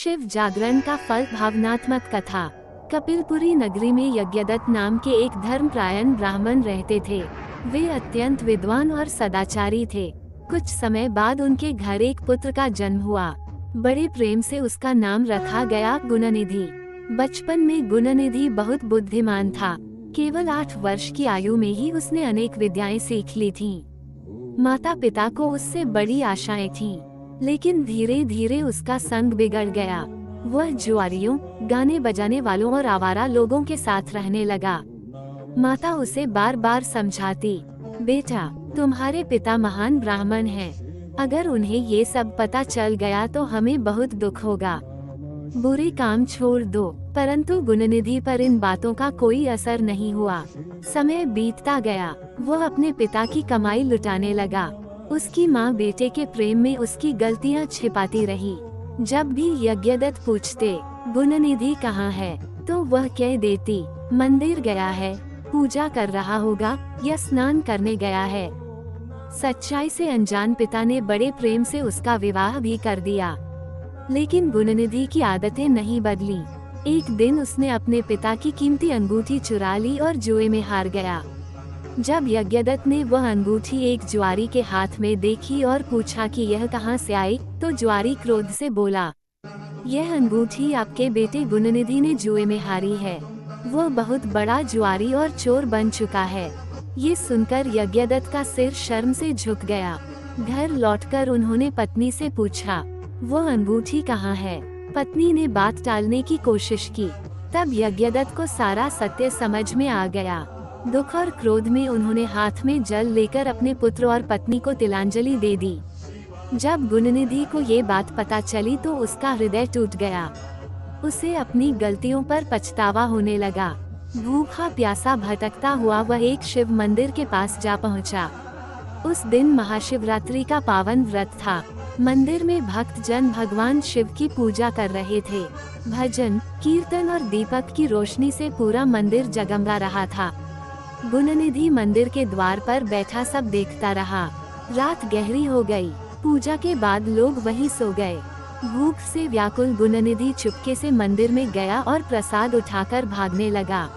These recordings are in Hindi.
शिव जागरण का फल भावनात्मक कथा। कपिलपुरी नगरी में यज्ञदत्त नाम के एक धर्मपरायण ब्राह्मण रहते थे। वे अत्यंत विद्वान और सदाचारी थे। कुछ समय बाद उनके घर एक पुत्र का जन्म हुआ। बड़े प्रेम से उसका नाम रखा गया गुणनिधि। बचपन में गुणनिधि बहुत बुद्धिमान था। केवल 8 वर्ष की आयु में ही उसने अनेक विद्याएं सीख ली थीं। माता पिता को उससे बड़ी आशाएं थीं, लेकिन धीरे धीरे उसका संग बिगड़ गया। वह जुआरियों, गाने बजाने वालों और आवारा लोगों के साथ रहने लगा। माता उसे बार बार समझाती, बेटा, तुम्हारे पिता महान ब्राह्मण हैं। अगर उन्हें ये सब पता चल गया तो हमें बहुत दुख होगा। बुरे काम छोड़ दो। परंतु गुणनिधि पर इन बातों का कोई असर नहीं हुआ। समय बीतता गया। वह अपने पिता की कमाई लुटाने लगा। उसकी माँ बेटे के प्रेम में उसकी गलतियाँ छिपाती रही। जब भी यज्ञदत्त पूछते, गुणनिधि कहाँ है, तो वह कह देती, मंदिर गया है, पूजा कर रहा होगा या स्नान करने गया है। सच्चाई से अनजान पिता ने बड़े प्रेम से उसका विवाह भी कर दिया, लेकिन गुणनिधि की आदतें नहीं बदली। एक दिन उसने अपने पिता की कीमती अंगूठी चुरा ली और जुए में हार गया। जब यज्ञदत्त ने वह अंगूठी एक जुआरी के हाथ में देखी और पूछा कि यह कहां से आई, तो जुआरी क्रोध से बोला, यह अंगूठी आपके बेटे गुणनिधि ने जुए में हारी है। वह बहुत बड़ा जुआरी और चोर बन चुका है। ये सुनकर यज्ञदत्त का सिर शर्म से झुक गया। घर लौटकर उन्होंने पत्नी से पूछा, वह अंगूठी कहाँ है? पत्नी ने बात टालने की कोशिश की। तब यज्ञदत्त को सारा सत्य समझ में आ गया। दुख और क्रोध में उन्होंने हाथ में जल लेकर अपने पुत्र और पत्नी को तिलांजलि दे दी। जब गुणनिधि को ये बात पता चली तो उसका हृदय टूट गया। उसे अपनी गलतियों पर पछतावा होने लगा। भूखा प्यासा भटकता हुआ वह एक शिव मंदिर के पास जा पहुंचा। उस दिन महाशिवरात्रि का पावन व्रत था। मंदिर में भक्त जन भगवान शिव की पूजा कर रहे थे। भजन, कीर्तन और दीपक की रोशनी से पूरा मंदिर जगमगा रहा था। गुणनिधि मंदिर के द्वार पर बैठा सब देखता रहा। रात गहरी हो गई। पूजा के बाद लोग वहीं सो गए। भूख से व्याकुल गुणनिधि चुपके से मंदिर में गया और प्रसाद उठाकर भागने लगा,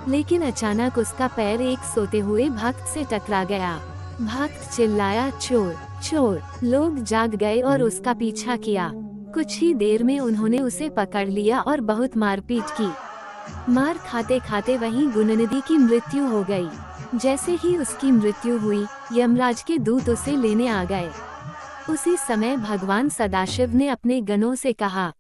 लेकिन अचानक उसका पैर एक सोते हुए भक्त से टकरा गया। भक्त चिल्लाया, चोर चोर। लोग जाग गए और उसका पीछा किया। कुछ ही देर में उन्होंने उसे पकड़ लिया और बहुत मारपीट की। मार खाते खाते वहीं गुणनिधि की मृत्यु हो गई। जैसे ही उसकी मृत्यु हुई, यमराज के दूत उसे लेने आ गए। उसी समय भगवान सदाशिव ने अपने गणों से कहा,